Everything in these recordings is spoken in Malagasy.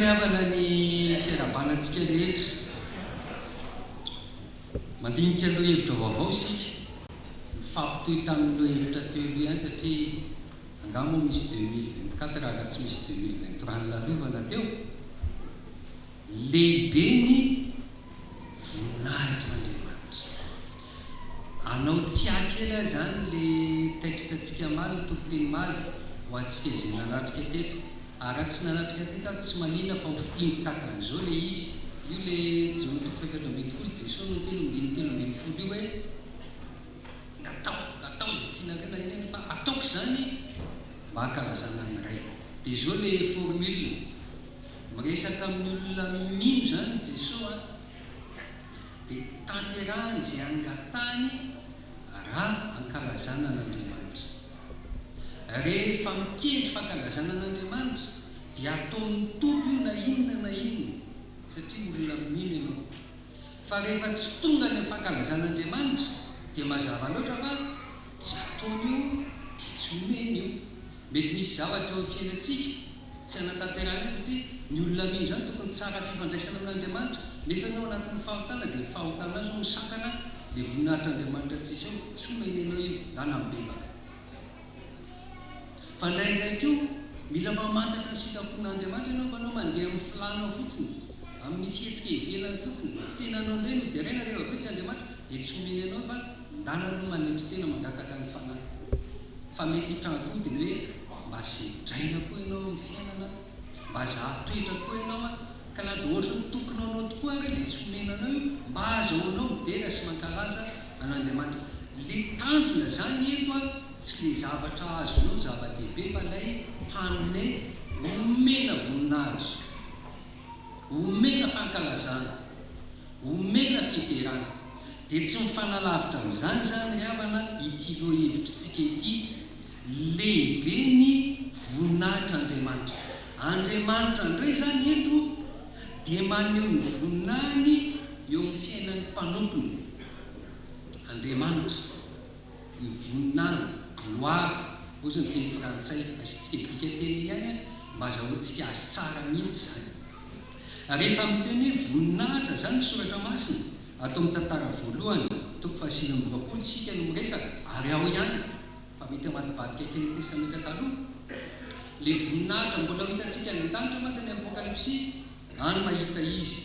miavana ny fiarabanantsika rehetra mandinika aloha hevitra vaovao isika mifampitohy tamin'ilo hevitra telo ihany satria angamo misy 2024 raha tsy misy 2023 ny lalovana teo lehibe ny voninahitran'Andriamanitra. Anao tsy akela zany le texte antsika maly toriteny maly ho antsika izay nanatrika teto ary tsy nanatrika teto tsy manina fa ho fitiny takan'izao le izy io le jony toko fefatra ambin'ny folo Jesosy no telo ambin'ny telo ambin'ny folo io hoe gatao tianarena ineny fa ataoko zany mba hankalazana ny ray. Dia zao le formule miresaka amin'ny olona mino zany Jesosy dia tanterahany zay angatany raha hankalazana n'Andriamanitra. Rehefa mikendry fankalazana n'Andriamanitra dia ataony tompo io na inona satria olona mino ianao. Fa rehefa tsy tonga ny fankalazan'Andriamanitra dia mazava loatra fa tsy ataony io dia tsy omeny io. Mety misy zavatra eo amin'ny fiainantsika tsy anatanterahana satria ny olona mino zany tokony tsara fifandraisana amin'Andriamanitra nefa ianao anatin'ny fahotana dia fahotana azy no sakana le voninahitr'Andriamanitra tsisy eo tsy omeny ianao io lana mibebaka. Fa ndraindray koa mila mamantatra ny sitrapon'Andriamanitra ianao fa anao mandeha amin'ny filanao fotsiny amin'ny fihetsika ivelany fotsiny tena anao indray no derena rehefa vetsy Andriamanitra dia tsy omeny ianao fa ndana no manetry tena mangataka ny fanahy. Fa mety hitrangodiny hoe mba sedraina koa ianao amin'ny fiainana mba zahatoetra koa ianao ka na dia ohatra ny tokonao anao tokoa ary dia tsy omenanao io mba azahoanao midera sy mankalaza an'Andriamanitra. Le tanjona zany eto tsy le zavatra azonao zava-dehibe fa ilay tanonay omena voninahitra, omena fankalazana, omena fiterana. Dia tsy mifanalavitra amin'izany zany havana ity loha hevitritsika ity lehibe ny voninahitr'Andriamanitra. Andriamanitra indray zany eto dia maneho ny voninahiny eo amin'ny fiainan'ny mpanompony. Andriamanitra ny voninahiny gloire ozy ny teny frantsay asitsika dika teny ihany mba azahoantsika azy tsara mihitsy zany. Rehefa miteny hoe voninahitra zany soratra masina atao amin'ny tantara voalohany toko fahasina amby roapolo sika no miresaka ary ao ihany fa mety amatibadika kely ny testamenta taloha le voninahitra mbola ho hitantsika ny an-danitra mantsy ny apokalypsy any mahita izy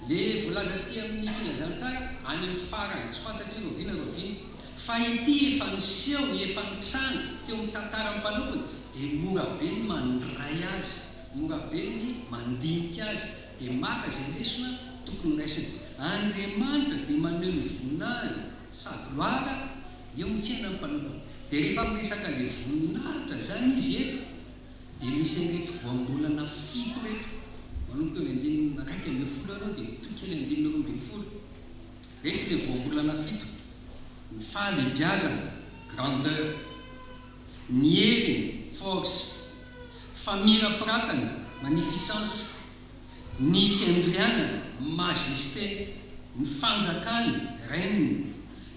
le voalaza ty amin'ny filazantsara any amin'ny farany tsy fantatry rovina fa ity efa niseho efa nitrano teo amin'ny tantara mpanompony dia mora be ny mandray azy, mora be ny mandinika azy dia maka zay lesona tokony raisiny. Andriamanitra dia maneho ny voninahiny sa gloire eo amin'ny fiainan'ny mpanompony. Dia rehefa miresaka le voninahitra zany izy eto dia misy reto voambolana fito reto manomboka eo andinina raiky ambin'ny folo anao dia mitokely andinina roa ambin'ny folo reto le voambolana fito: ny fahalebiazana grandeur, ny heriny force, famirapiratana magnificence, ny fiandrianana majesté, ny fanjakana règne,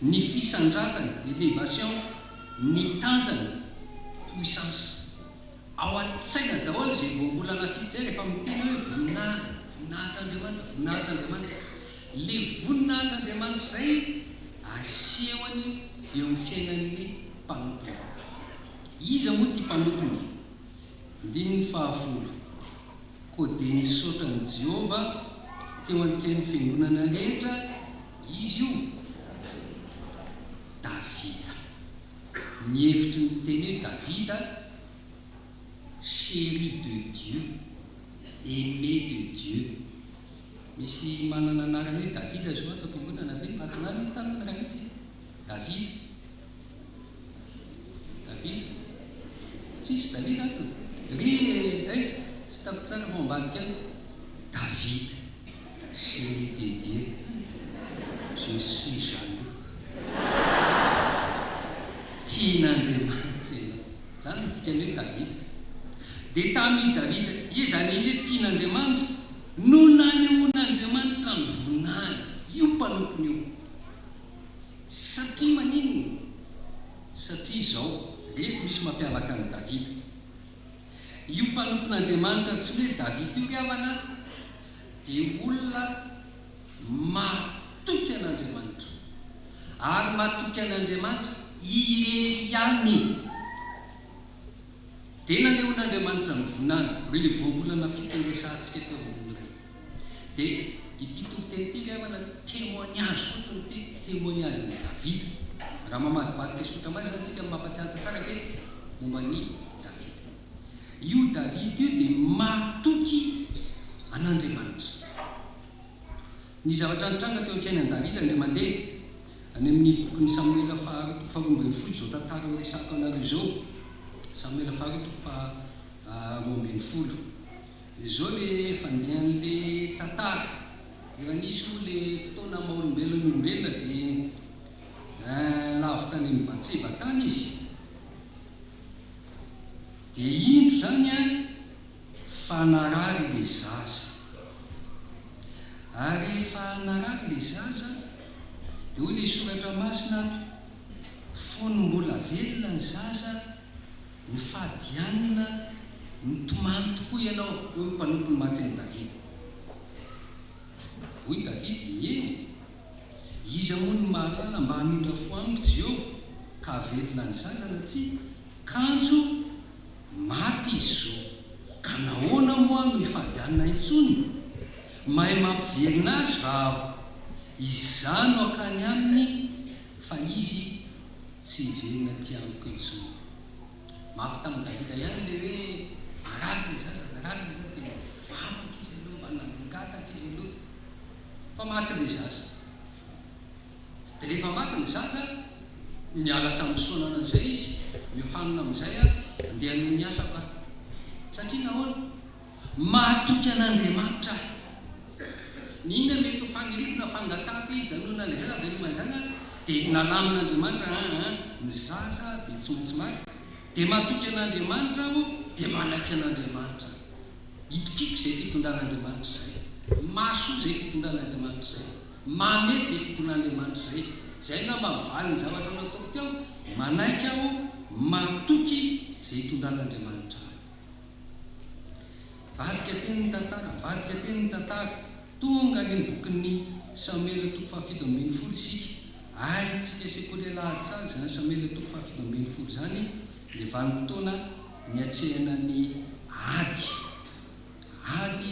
ny fisandratana élévation, ny tanjana puissance. Ao an-tsaina daholo izay voambolana fito zay rehefa miteny hoe voninahitran'Andriamanitra. Le voninahitran'Andriamanitra zay asehony eo amin'ny fiainan'ny mpanompony. Iza moa ty mpanompony? Ndininy fahafolo: koa dia nisaotran'i Jehova teo an-teny fiangonana rehetra izy io Davida. Ny hevitry ny teny hoe Davida, chéri de Dieu, aimé de Dieu. Misy manana anarana hoe Davida zao atao am-piangonana ve matsinany tamin'ny raha izy Davida tsisy Davida ato ry aiza tsy tapo tsara fa ambadika any Davida, chéri de Dieu, je suis jaloux. Tian'Andriamanitra ianao zany ny dikany hoe Davida. Dia tamin'ny Davida izany izy hoe tian'Andriamanitra no nanehoan'Andriamanitra ny voninahiny io mpanompony io. Satria maninona? Satria izao reto misy mampiavaka ny Davida. Io mpanompon'Andriamanitra tsy hoe Davida io riavana dia olona matoky an'Andriamanitra ary matoky an'Andriamanitra irery ihany. Dia nanehoan'Andriamanitra ny vonana hoe le voambolana fiteresantsika teo ambony iray. Dia ity tokoteny ity riavana témoignage fotsiny témoignage ny Davida. Raha mamadibadika sotra mazy antsika mampatsiahy tantara hoe momba ny Davida. Io Davida io dia matoky an'Andriamanitra. Ny zavatra nitranga teo amin'ny fiainan'i Davida dia mandeha any amin'ny bokin'ny Samuela faharoa zao tantara ho resako anareo izao. Samuela faharoa ambin'ny folo. Izao le fandehan'le tantara. Efa nisy ho le fotoana maha-olombelona dia lavy tany amin'ny Batseba tany izy. Dia indro zany fa narary le zaza. Ary rehefa narary le zaza dia hoy le soratra masina fony mbola velona ny zaza ny fahadianina nitomany tokoa ianao. Eo mpanompo ny matsain'i Davida. Hoy Davida, izy moa ny mahalala mba hamindra foaniko Jehovah ka velona ny zazana tsy kanjo maty izy zao. Ka nahoana moa no ifahadianina intsony? Mahay mampiverina azy raha izano akany aminy fa izy tsy hiverina ty amiko intsony. Mafy tamin'i Davida ihany le hoe marary le zaza dia mivavaka izy aloha, manangataka izy aloha, fa maty le zaza. Dia rehefa maty ny zaza, miala tamin'ny sonana an'izay izy, miohanina amin'izay andeha no miasa fa satria nahoana matoky an'Andriamanitra. Ny inona mety ho faniritina fangataka ijanona le zaza veloman'izany dia nalamin'Andriamanitra ny zaza dia tsy maintsy maty. Dia matoky an'Andriamanitra aho dia malaky an'Andriamanitra. Itokiko izay fitondran'Andriamanitra izay, mahasoa izay fitondran'Andriamanitra izay, mamety izay fitondran'Andriamanitra izay. Izay na mavaly ny zavatra nataoko teo, manaiky aho matoky izay hitondran'Andriamanitra. Vadika teny ny tantara. Tonga ny bokin'ny Samuela toko fahafito ambin'ny folo isika. Tsika sekoly lahatsary zany Samuela toko fahafito ambin'ny folo zany le vanim-potoana niatrehana ny Ady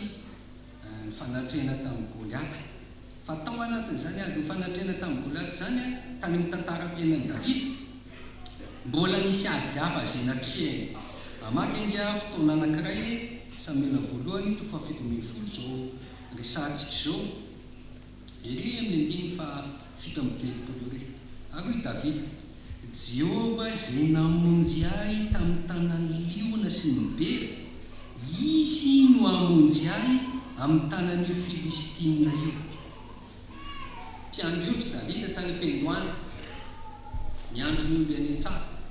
ny fanatrehana tamin'ny Goliath. Fa tao anatin'izany ady ny fanatrehana tamin'ny Goliath zany tany amin'ny tantaram-piainan'i Davida mbola nisy ady hafa izay natrehany. Mamaky ingia fotoana anankiray Samuela voalohany toko fahafito ambin'ny folo zao resantsika izao ery amin'ny andiny fahafito amby telopolo ery. Ary hoy Davida, Jehovah izay namonjy ahy tamin'ny tanan'ny liona sy ny bera, izy no hamonjy ahy amin'ny tanan'io Filistina io. Mpiandriotro Davida tany am-piandohana miandro ny omby any an-tsaha.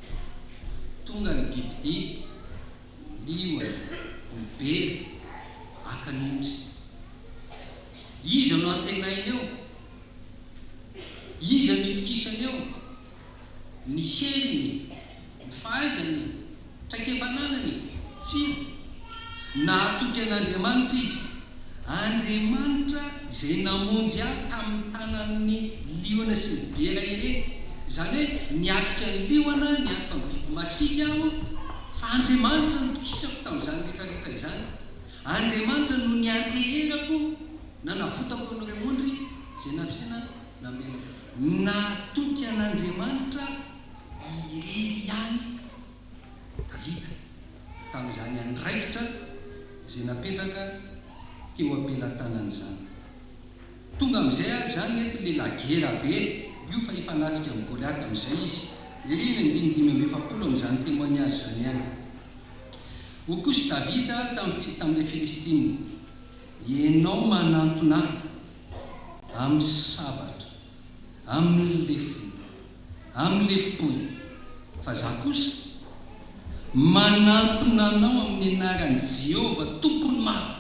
Tonga ny bibidia, liona, ny bera aka n'ondry. Izy no antenainy eo, izy no itokisany eo, ny heriny, ny fahaizany, traikefananany, tsy nahatoky an'Andriamanitra izy. Andriamanitra izay namonjy ahy tamin'ny tanan'ny liona sy ny bera ireny. Izany hoe niatrika ny liona, niatrika ny biby masika aho, fa Andriamanitra no tokisako tamin'izany rehetrarehetra izany. Andriamanitra no nianteherako nanavotako an'ireo ondry izay nampisaina namena. Natoky an'Andriamanitra irery ihany Davida tamin'izany andraikitra izay napetraka teo am-pelantanan'izany. Tonga amin'izay zany eto le lagera be io fa ifanatrika amin'ny Goliath amin'izay izy. Ery ny andinidimy amby efapolo amin'izany témoignage zany ihany. Ho kosa Davida tamin'ilay Filistiny, ianao manantona amin'ny sabatra, amin'ny lefo, amin'ny lefo-poy. Fa za kosa manantona anao amin'ny anaran'i Jehovah tompony maro.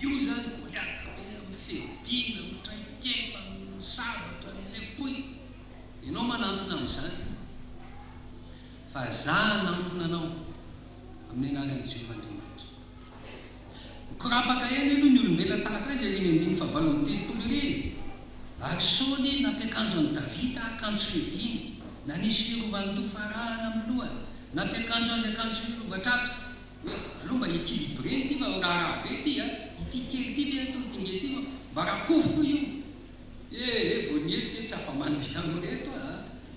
Io zany Goliath amin'ny fedina, amin'ny traikefa, amin'ny sabatra, amin'ny lefo-poy. Ianao manantona amin'izany. Fa za nanantona anao amin'ny anaran'i Jehovah Andriamanitra. afaka ihany aloha ny olombelona tahaka azy ireny amin'ny fahavalo amin'ny telopolo ireny. Ary Saoly nampiakanjo an'i Davida akanjo fiediny, na nisy fiarovany tofarahana amin'ny lohany, nampiakanjo azy akanjo fiarovatratra. Aloha mba équilibré ty fa raha be ty ity kely ty ve atao dinga ty mba rakofoko io. Vao nietsika tsy afa mandeha amin'ireto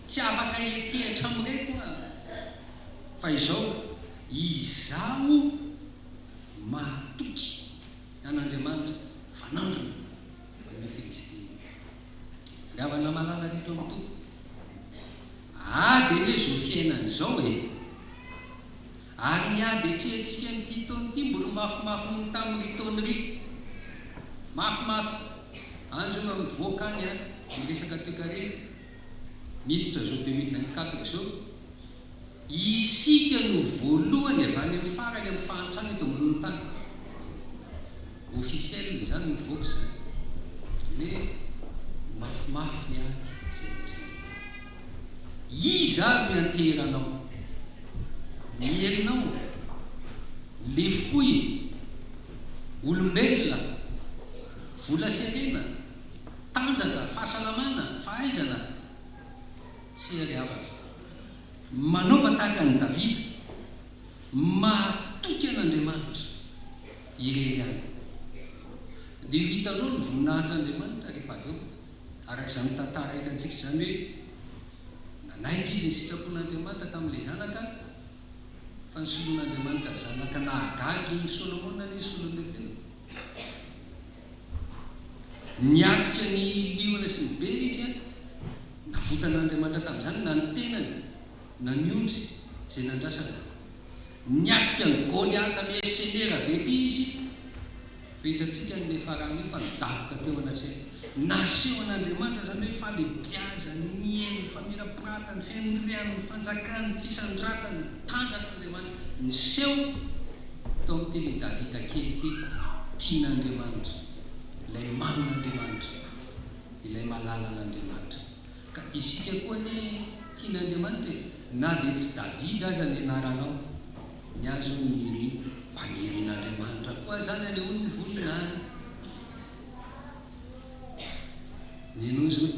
tsy afaka etehatra amin'ireto fa izao izaho mahatoky an'Andriamanitra fanandrona amin'ny Filistina. Ravana malala reto amin'ny tompo. Ady hoe zao fiainana izao ary ny ady atrehantsika amin'ity taona ity mbola mafimafy noho tamin'ny taon'ry mafimafy. Anjo no mivoaka any miresaka toekarena miditra zao 2024 zao. Isika no voalohany avy any amin'ny farany amin'ny fahantrana eto ambony tany. Officiel zany mivoaka zany. Le mafimafy ny ady zay rehetra. Iza no anteranao, mierinao, lefoy, olombelona, vola serena, tanjaka, fahasalamana, fahaizana, tsy ariavana. Manaova tahaka ny Davida, mahatoky an'Andriamanitra irery any. Dia io hitanao ny voninahitran'Andriamanitra rehefa avy eo. Arak'izany tantara hitantsika zany hoe nanaiky izy ny sitrapon'Andriamanitra tamin'ilay zanaka, fa ny solon'Andriamanitra zanaka nahagagy Solomona ny solon'ilay tena. Niatrika ny liona sy ny bera izy navotan'Andriamanitra tamin'izany na ny tenany na ny ondry izay nandrasana. Niatrika ny Goliata amin'ny senera be ty izy, fa hitantsika ny farany io fa nidaboka teo anatrehany. Naseho an'Andriamanitra zany hoe falebiaza, ny haino, famirapiratany, fiandriany, ny fanjakany, ny fisandratany, ny tanjak'Andriamanitra niseho tao amin'ny teny Davida kely ty, tian'Andriamanitra, ilay manin'Andriamanitra, ilay malala an'Andriamanitra. Ka isika koa ny tian'Andriamanitra, na dia tsy Davida aza ny anaranao, ny azo ny mpanirin'Andriamanitra koa zany anehoany ny voninahiny. Ny anao zao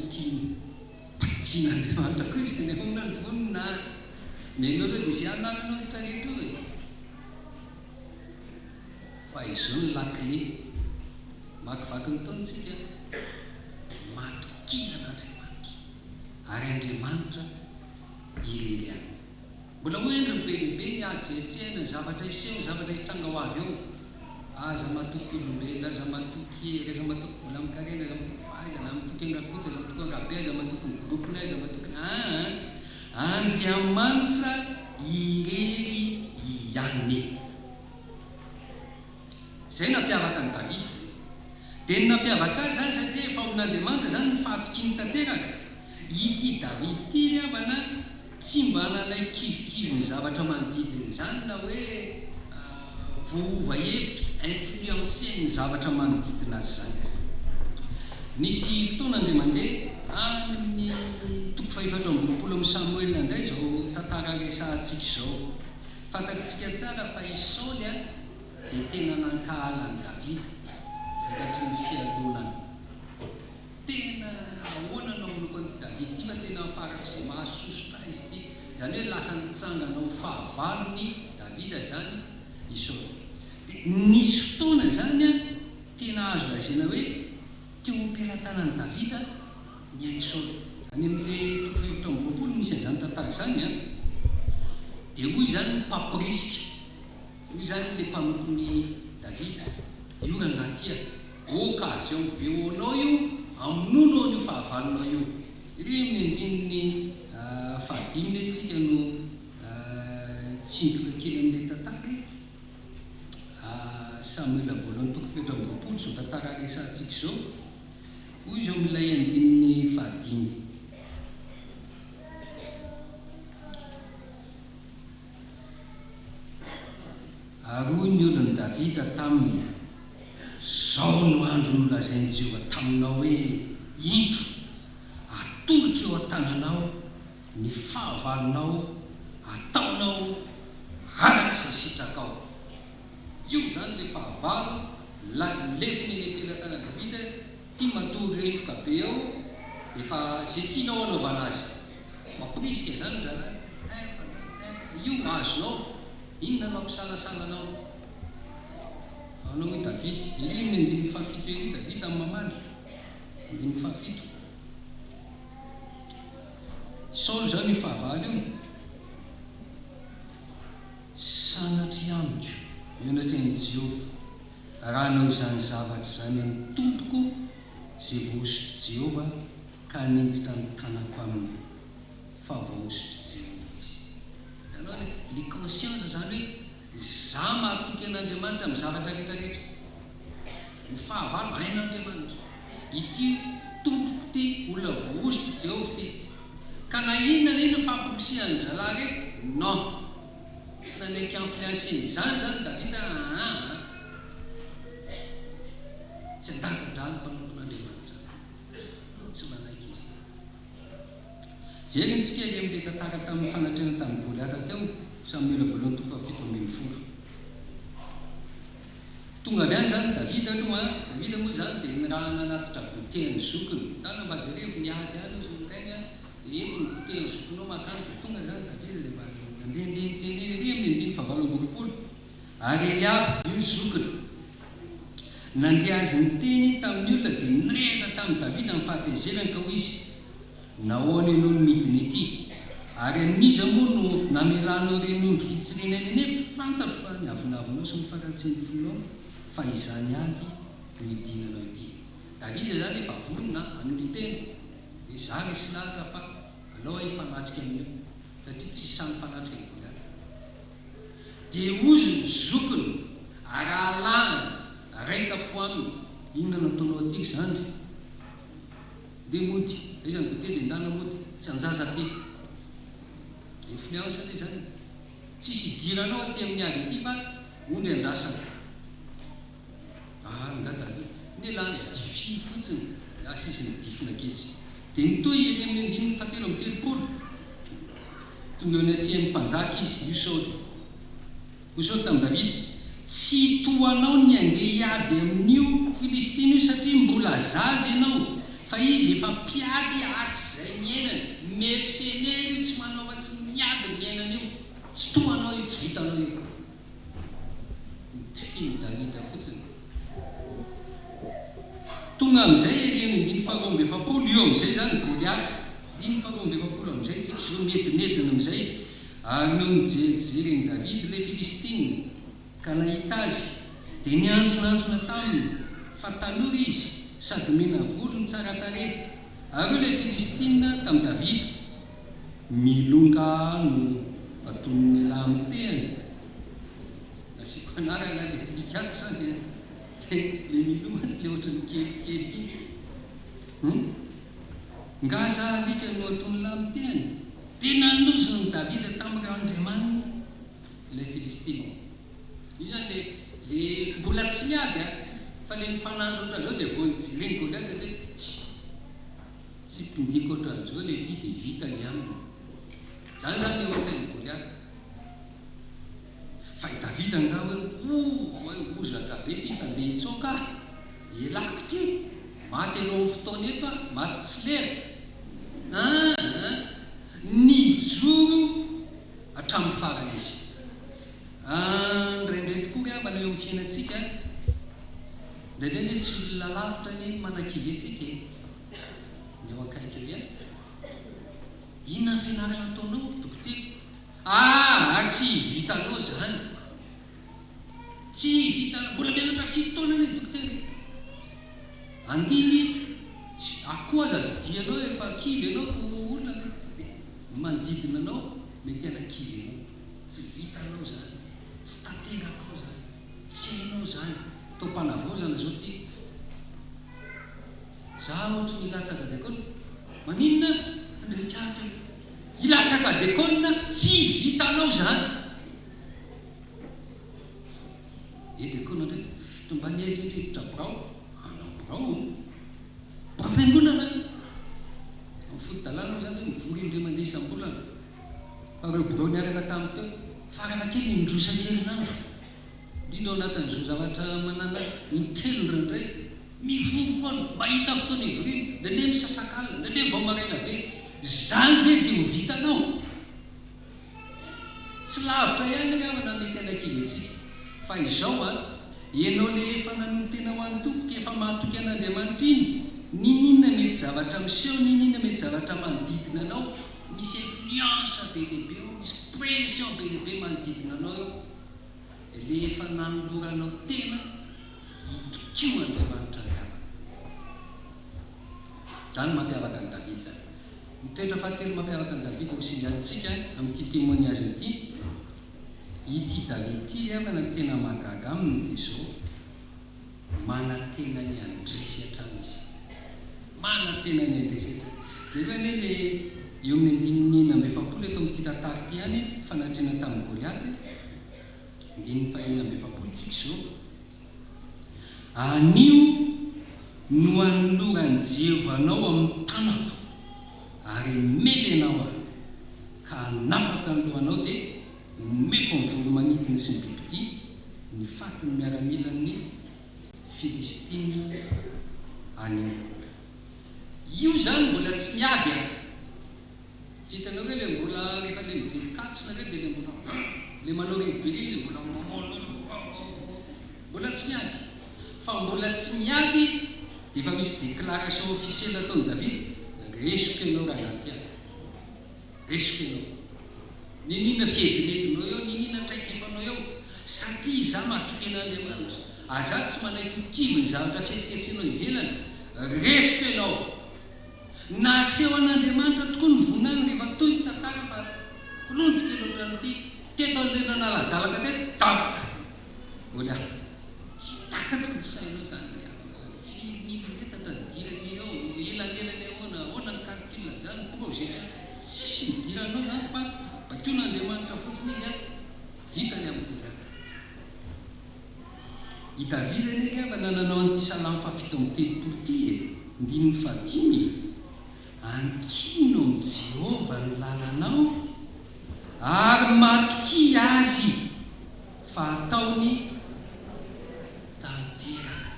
tian'Andriamanitra koa izy anehoana ny voninahiny. Ny anao zao dia izay anaranao rehetrarehetra hoe. Fa izao ny lakile makivaky ny taontsika, matokina an'Andriamanitra ary Andriamanitra irery any. Mbola hoendriny be lehibe ny ady izay atrehana, ny zavatra iseho, ny zavatra hitranga ho avy eo. Aza matoky olombelona, aza matoky hery, aza matoky vola amin'ny karena, aza matoky fahaizana, matoky angakota, aza matoky angabe, aza matoky ny gropony, aza matoky Andriamanitra irery ihany. Zay nampiavaka ny Davida zay. Dia ny nampiavaka azy zany satria efa amin'Andriamanitra zany ny fahatokiny tanteraka. Ity Davida ity ravana tsy mba nanay kivikivy ny zavatra manodidina izany na hoe voova hevitra, influencé ny zavatra manodidina azy zany. Nisy fotoana Andria mandeha any amin'ny toko fahaefatra amby roapolo amin'ny Samuel indray zao tantara resahantsika izao. Fantatsika tsara fa i Saoly dia tena nankahala ny Davida vokatry ny fialonany. Tena ahoana no miloko an'ity Davida ity fa tena farak'izay mahasosotra izy ity. Zany hoe lasa nitsanganao fahavalony Davida zany i Saoly. Dia nisy fotoana zany tena azo lazaina hoe teo am-pelantanan'i Davida ny ain'i Saoly. Any amin'ilay toko fahaefatra amby roapolo misy an'izany tantara zany dia hoy zany ny mpampirisika, hoy zany ilay mpanompon'ny Davida, io rangahty occasion be hoanao io amonono io fahavalonao io. Ry amin'ny andininy fahadiminy antsika no tsindroka kely amin'ilay tantara Samuel voalohany toko fahaefatra amby roapolo zao tantara resahantsika izao. Hoy izao amin'ilay andininy fahadimy. Ary hoy ny olon'i Davida taminy, zao no andro nolazain'i Jehova taminao hoe indro atolotra eo an-tananao ny fahavalonao, ataonao arak'izay sitrakao. Io zany le fahavalo lefiny ny ampelatana Davida tia matory reloka be ao efa zay tianao anaovana azy mampirisika zany dranazy io azonao inona mampisalasalanao fa anao hoe David iny ny andiny fahafito ery David amin'ny mamandry andiny fahafito Saul zany ny fahavalo io sanatry amiko eo anatrany Jehovah raha anao izany zavatra zany amin'ny tompoko zay voasotry Jehovah ka ninjitra ny tanako aminy fa voasotry Jehovah izy anao le conscience zany hoe za mahatoky an'Andriamanitra amin'ny zavatra rehetrarehetra ny fahavalo hain'Andriamanitra ity tompoko ty olona voasotry Jehovah ty ka na inona iny fampokisihan'ny zalahy non tsy nanaiky influencer zany Davida tsy andazadrany mpanompon'Andriamanitra tsy manaiky izy velontsika le amin'le tantara tamin'ny fanatrena tamin'ny Goliata teo Samuel voalohany 7:10 tonga avy any zany Davida moa zany dia ny raha nanatitra gotehan'ny zokiny mba jerevy niady any izy nikainy ety ny gotehan'ny zokinao makany dia tonga zany Davida dia mandehandehandehandeha ry amin'ny andiny fahavalo ary Eliab io zokiny nandeha azy ny teny tamin'ny olona dia nirehitra tamin'ny Davida amin'ny fahatezerany ka ho izy nahoana ianao ny midiny ity ary amin'izy moa no namelanao ren'ondro hitsirena ny nevitra fantatro fa ny avinavinao sy ny farantsiny fonao fa izany ady midinanao ity Davida zany efa vonona an'olo-tena hoe za resy lalina fa alao ifanatrika amin'io satria tsy samy fanatrika ny Goliata dia ozy ny zokiny aralana raika-po aminy inona nataonao atyky zany dia mody izy ny gote dia ndana mody tsy anjaza ty influence ty zany tsisy idiranao aty amin'ny ady aty fa ondry andrasana ngata ny lany dify fotsiny asa izy ny difina ketsy dia nitoy ely amin'ny andininy fahatelo amin'ny telopolo tonga eo ny atrehan'ny mpanjaka izy io Saoly tamin'ny Davida tsy toanao ny andeha hiady amin'io Filistiny io satria mbola zaza ianao fa izy efa mpiady hatrizay miainany mercenaire io tsy manao fa tsy miady miainany io tsy toanao io tsy vitanao io tifiny Davida fotsiny tonga amin'izay ery amin'ny andiny faharoa-ambin'ny-efapolo io amin'izay zany Goliata andiny faharoa-ambin'ny-efapolo amin'izay tsika zo medinedina amin'izay ary no mijerijerin'i Davida le Filistiny ka nahita azy dia nianjonanjona taminy fa tanora izy sady mena volony tsara tarehy ary le Filistine tamin'ny Davida milonga no aton'ny lahy amin'ny tehany asiko anarana le likato zany le milonga le ohatrany kelikely ngaza alika no aton'ny lahy amin'ny tehany dia nanozony Davida tamin'ny Andriamanina le Filistine io zany le mbola tsy miady fa le mifanandro ohatran'izao dia voanjireny Goliata dia tsy mpindiko ohatran'izao le ty dia vita ny aminy zany zany eo an-tsain'ny Goliata fa i Davida nga hoe ozatra be ty fa le hitsoka elako ty maty anao amin'ny fotoana eto maty tsy lera nijoro hatramin'ny farany izy ndraindray tokoa avana eo amin'ny fiainantsika ndraindray tsy olona lavitra ny manakily antsika eo akaiky ry inona ny fianarana ataonao dokotera tsy vitanao zany tsy vitanao mbola mianatra fitoana ny dokotera andiny akoho aza didianao efa kivy anao olona manodidina anao mety anakivy anao tsy vitanao zany tsy tanterakao zany tsy hainao zany tom-panavozana zao ty za ohatra ny ilatsaka dekona maninona andrikatra ilatsaka dekona tsy vitanao zany dekona ndray tomba nieritreritra brao bramendonana amin'ny fotodalàna zany hoe mivory indray mandeha isam-bolana fa reo brao niaraka tamin'ny teo farana kely indrosan-kerinandro indrindra ao anatin'izao zavatra manana ny telo randray mivovoana mahita fotoana ivorina ndraindray misasakala ndraindray vao maraina be zany ve dia ho vitanao tsy lavitra ihany ravana mety anakiletsika fa izao a ianao le efa nanontena ho an'ny tompoka efa mahatoky an'Andriamanitra iny ninina mety zavatra miseho ninina mety zavatra manodidina anao misy influence be lehibe misy pression be lehibe manodidina anao eo le efa nanoloranao tena hitokio Andriamanitra angamba zany mampiavaka ny David zany mitoetra fahatelo mampiavaka ny David ho singantsika amin'ity témoignage ity ity David ity amana ny tena mahagaga aminy dia zao mana-tena ny andresy hatrany izy mana-tena ny andresy hatrany jerena le eo amin'ny andininy amby efapolo eto amin'ity tantara ity ihany fanatrena tamin'ny Goliaty andininy fahaenina amby efapolo tsika zao anio no anoloran'i Jehova anao amin'ny tanako ary mely anao aho ka hanapaka ny lohanao dia omeko amin'ny voro-manidina sy ny bibidia ny fatin'ny miaramilan'ny Filistina anio io zany mbola tsy miady a vitanao hoe le mbola rehefa le mijery katsina re dia le mbola le manao rebellion le mbola mbola tsy miady fa mbola tsy miady dia efa misy déclaration officielle ataon'i David resiko ianao raha anaty any resiko ianao ninina fiedinetinao eo ninina traikefanao eo satria za mahatoky an'Andriamanitra aza tsy manaiky kivy ny zavatra fihetsiketsenao ivelany resiko ianao naseho an'Andriamanitra tokoa ny vonany rehefa toy ny tantara fa kolonjika ianao an'ity teto an'ireny naladalaka teto tapoka Goliaty tsy takatra ny sainao zany fimitatra dirany eo elanelany ahoana ny calcul zany projet tsisy midiranao zany fa bakon'Andriamanitra fotsiny izy a vitany amin'ny Goliaty i David neka fa nananao an'ity salamo fafito amin'ny telopolo ity ndininy fadimy ankino amin'ny Jehova ny lalanao ary matoky azy fa ataony tanteraka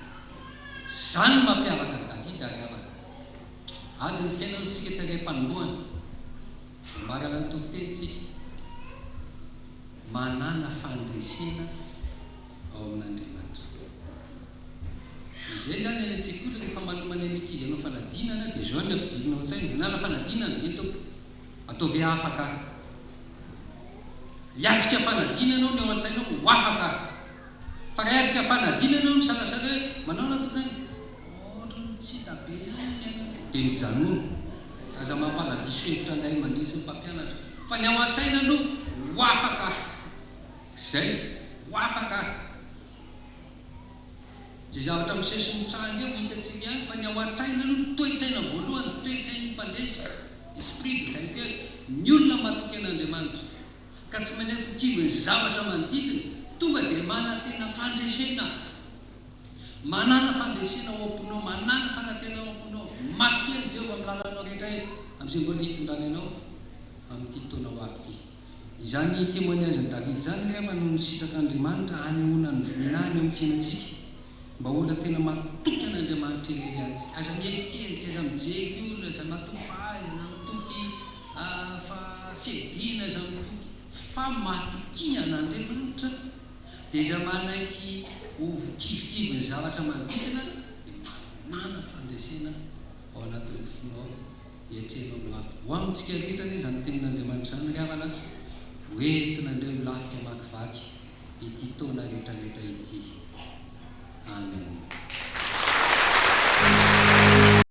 zany mampiavaka ny David ary avaka ady ny fiainantsika taray mpanombohana marala ny tokotensika manana fandresena ao amin'Andriamanitra izay zany any an-tsekoly rehefa manomany an'ankizy anao fanadinana dia zao ny ampidirinao an-tsaina nana fanadinana entao ataovy afaka hiatrika fanadinanao ny ao an-tsainao ho afaka fa raha hiatrika fanadinanao ny salasala hoe manao natokana ohatra ny tsy tabe any dia mijanono aza mampaladiso hevitra anday mandresy ny mpampianatra fa ny ao an-tsaina no ho afaka zay ho afaka zay zavatra misesy mitrahany eo hitatsika ihany fa ny ao an-tsaina no toe-tsaina voalohany toe-tsain'ny mpandresy esprit de vainqueur ny olona matoky an'Andriamanitra ka tsy manaiky kivy ny zavatra manodidina tonga dia manantena fandresena manana fandresena ao am-ponao manana fanantena ao am-ponao matoky an Jehova amin'ny lalanao rehetra amin'izay mbola hitondrany anao amin'ity taona ho avy ity izany témoignage ny David zany rehefa no nisitraka Andriamanitra hanehoana ny voninahiny amin'ny fiainantsika mba olona tena matoky an'Andriamanitra irery antsika aza mielikely aza mijery olona aza matoky fahaizana matoky fa fiadina aza matoky fa matoky an'Andriamanitra dia iza manaiky ho kivikivy ny zavatra manodidina dia manana fandresena ao anatin'ny fonao hiatrenao no avy ho amintsika rehetra anie zany tenin'Andriamanitra zany ravana hoentina indray milafika makivaky ity taona rehetrarehetra ity. Amen.